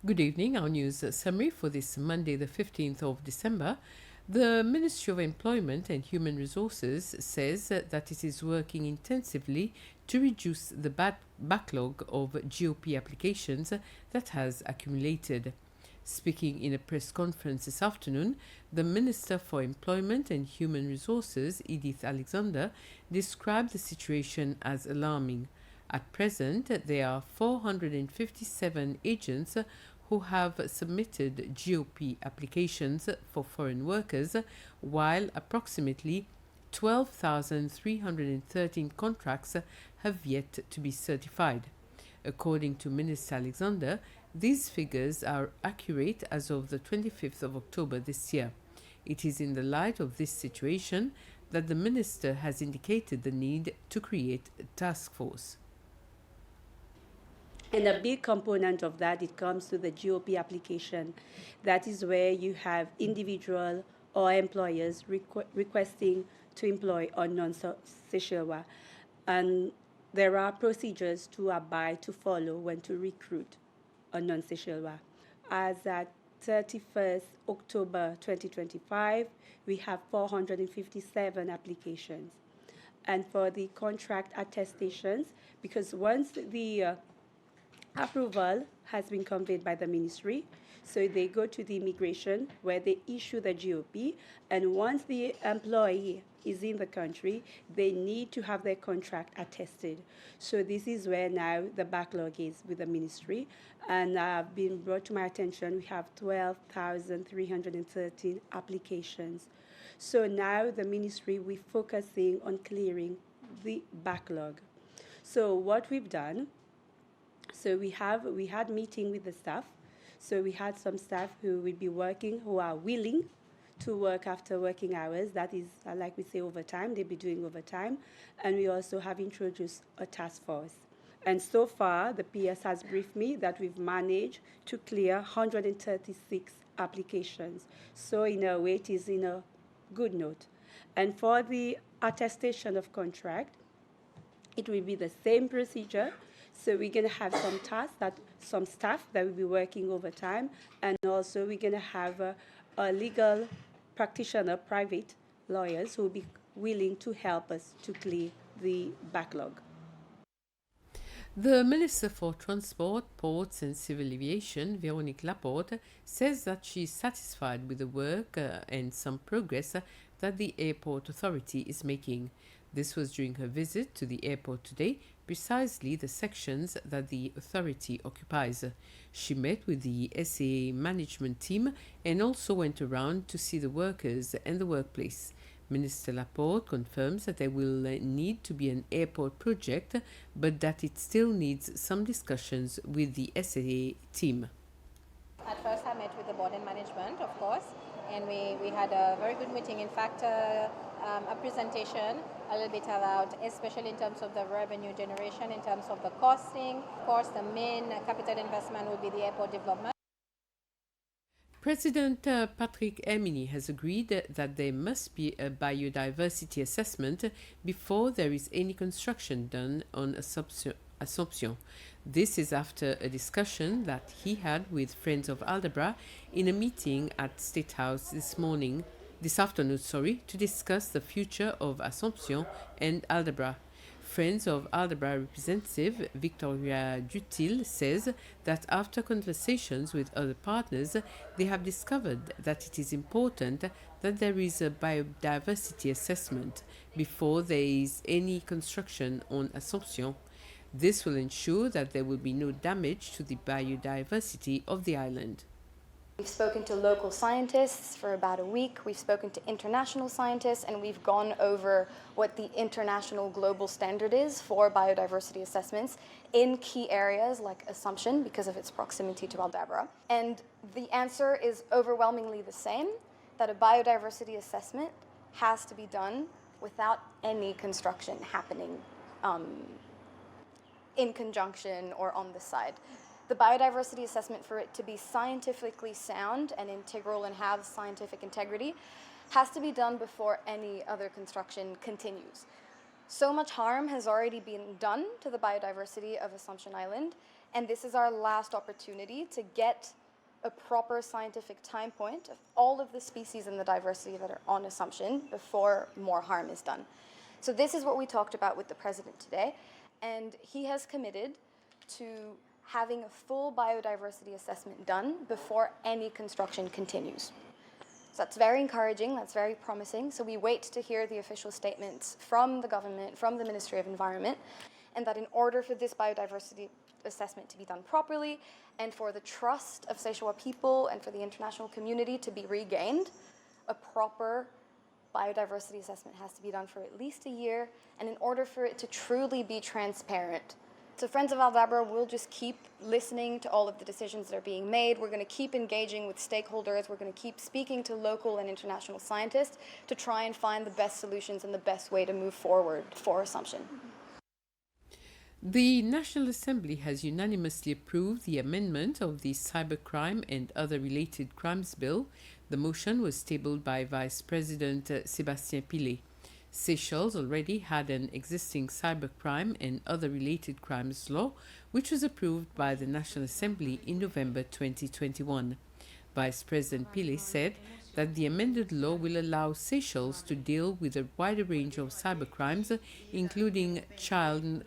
Good evening. Our news summary for this Monday, the 15th of December. The Ministry of Employment and Human Resources says that it is working intensively to reduce the backlog of GOP applications that has accumulated. Speaking in a press conference this afternoon, the Minister for Employment and Human Resources, Edith Alexander, described the situation as alarming. At present, there are 457 agents who have submitted GOP applications for foreign workers, while approximately 12,313 contracts have yet to be certified. According to Minister Alexander, these figures are accurate as of the 25th of October this year. It is in the light of this situation that the Minister has indicated the need to create a task force. And a big component of that, it comes to the GOP application. That is where you have individual or employers requesting to employ on non-Seychellois. And there are procedures to abide, to follow when to recruit a non-Seychellois. As at 31st October 2025, we have 457 applications. And for the contract attestations, because once the approval has been conveyed by the ministry, so they go to the immigration where they issue the GOP, and once the employee is in the country, they need to have their contract attested. So this is where now the backlog is with the ministry, and been brought to my attention, we have 12,313 applications. So now the ministry, we're focusing on clearing the backlog. So what we've done, so we had meeting with the staff. So we had some staff who will be working, who are willing to work after working hours. That is, like we say, overtime. They'll be doing overtime. And we also have introduced a task force. And so far, the PS has briefed me that we've managed to clear 136 applications. So in a way, it is in a good note. And for the attestation of contract, it will be the same procedure. So we're going to have some staff that will be working overtime, and also we're going to have a legal practitioner, private lawyers who will be willing to help us to clear the backlog. The Minister for Transport, Ports and Civil Aviation, Véronique Laporte, says that she is satisfied with the work and some progress that the Airport Authority is making. This was during her visit to the airport today, precisely the sections that the authority occupies. She met with the SAA management team and also went around to see the workers and the workplace. Minister Laporte confirms that there will need to be an airport project, but that it still needs some discussions with the SAA team. At first I met with the board and management, of course, and we had a very good meeting. In fact, a presentation a little bit about, especially in terms of the revenue generation, in terms of the costing. Of course, the main capital investment will be the airport development. President Patrick Herminy has agreed that there must be a biodiversity assessment before there is any construction done on Assumption. This is after a discussion that he had with Friends of Aldabra in a meeting at State House this afternoon, to discuss the future of Assumption and Aldabra. Friends of Aldabra representative Victoria Dutil says that after conversations with other partners, they have discovered that it is important that there is a biodiversity assessment before there is any construction on Assumption. This will ensure that there will be no damage to the biodiversity of the island. We've spoken to local scientists for about a week. We've spoken to international scientists, and we've gone over what the international global standard is for biodiversity assessments in key areas like Assumption because of its proximity to Aldabra. And the answer is overwhelmingly the same, that a biodiversity assessment has to be done without any construction happening in conjunction or on the side. The biodiversity assessment, for it to be scientifically sound and integral and have scientific integrity, has to be done before any other construction continues. So much harm has already been done to the biodiversity of Assumption Island, and this is our last opportunity to get a proper scientific time point of all of the species and the diversity that are on assumption before more harm is done. So this is what we talked about with the president today, and he has committed to having a full biodiversity assessment done before any construction continues. So that's very encouraging, that's very promising. So we wait to hear the official statements from the government, from the Ministry of Environment, and that in order for this biodiversity assessment to be done properly and for the trust of Seychellois people and for the international community to be regained, a proper biodiversity assessment has to be done for at least a year, and in order for it to truly be transparent. So Friends of Aldabra will just keep listening to all of the decisions that are being made. We're going to keep engaging with stakeholders. We're going to keep speaking to local and international scientists to try and find the best solutions and the best way to move forward for Assumption. The National Assembly has unanimously approved the amendment of the Cybercrime and Other Related Crimes Bill. The motion was tabled by Vice President Sébastien Pillet. Seychelles already had an existing cybercrime and other related crimes law, which was approved by the National Assembly in November 2021. Vice President Pillet said that the amended law will allow Seychelles to deal with a wider range of cybercrimes, including child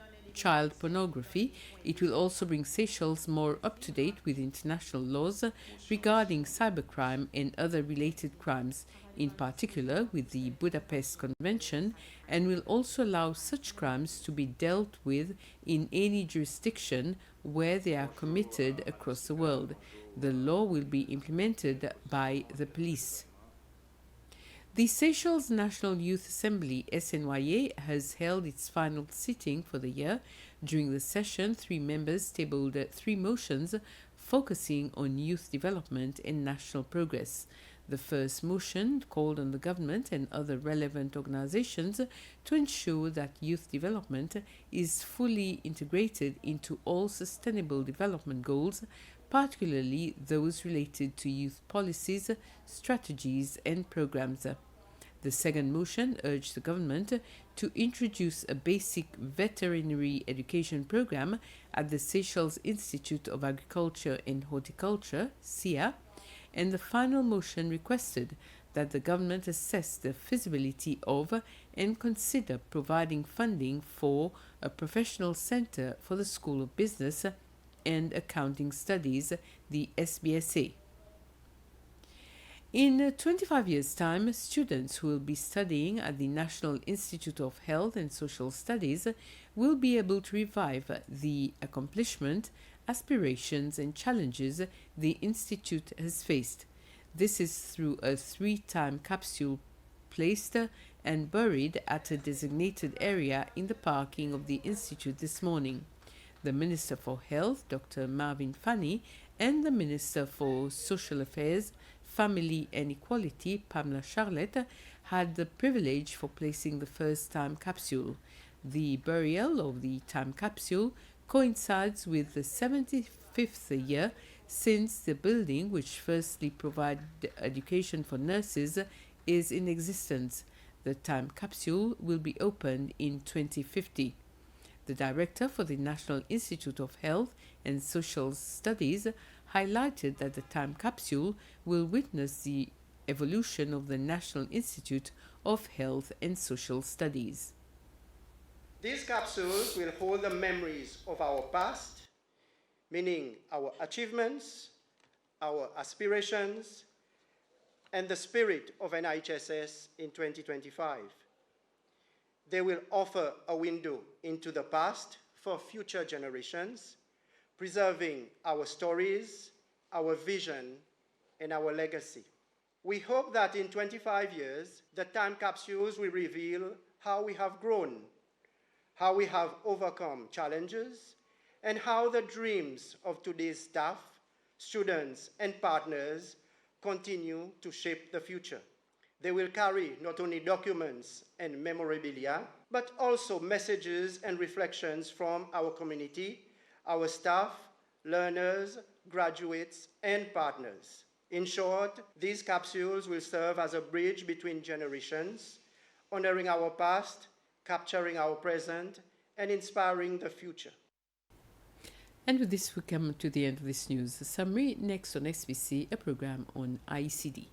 pornography. It will also bring Seychelles more up to date with international laws regarding cybercrime and other related crimes, in particular with the Budapest Convention, and will also allow such crimes to be dealt with in any jurisdiction where they are committed across the world. The law will be implemented by the police. The Seychelles National Youth Assembly, SNYA, has held its final sitting for the year. During the session, 3 members tabled 3 motions focusing on youth development and national progress. The first motion called on the government and other relevant organizations to ensure that youth development is fully integrated into all sustainable development goals, particularly those related to youth policies, strategies, and programs. The second motion urged the government to introduce a basic veterinary education program at the Seychelles Institute of Agriculture and Horticulture, SIA, and the final motion requested that the government assess the feasibility of and consider providing funding for a professional center for the School of Business and Accounting Studies, the SBSA. In 25 years' time, students who will be studying at the National Institute of Health and Social Studies will be able to revive the accomplishment, aspirations, and challenges the Institute has faced. This is through a 3-time capsule placed and buried at a designated area in the parking of the Institute this morning. The Minister for Health, Dr. Marvin Fanny, and the Minister for Social Affairs, Family and Equality, Pamela Charlotte, had the privilege for placing the first-time capsule. The burial of the time capsule coincides with the 75th year since the building, which firstly provided education for nurses, is in existence. The time capsule will be opened in 2050. The director for the National Institute of Health and Social Studies highlighted that the time capsule will witness the evolution of the National Institute of Health and Social Studies. These capsules will hold the memories of our past, meaning our achievements, our aspirations, and the spirit of NIHSS in 2025. They will offer a window into the past for future generations, preserving our stories, our vision, and our legacy. We hope that in 25 years, the time capsules will reveal how we have grown, how we have overcome challenges, and how the dreams of today's staff, students, and partners continue to shape the future. They will carry not only documents and memorabilia, but also messages and reflections from our community, our staff, learners, graduates, and partners. In short, these capsules will serve as a bridge between generations, honoring our past, capturing our present, and inspiring the future. And with this, we come to the end of this news summary. Next on SBC, a program on ICD.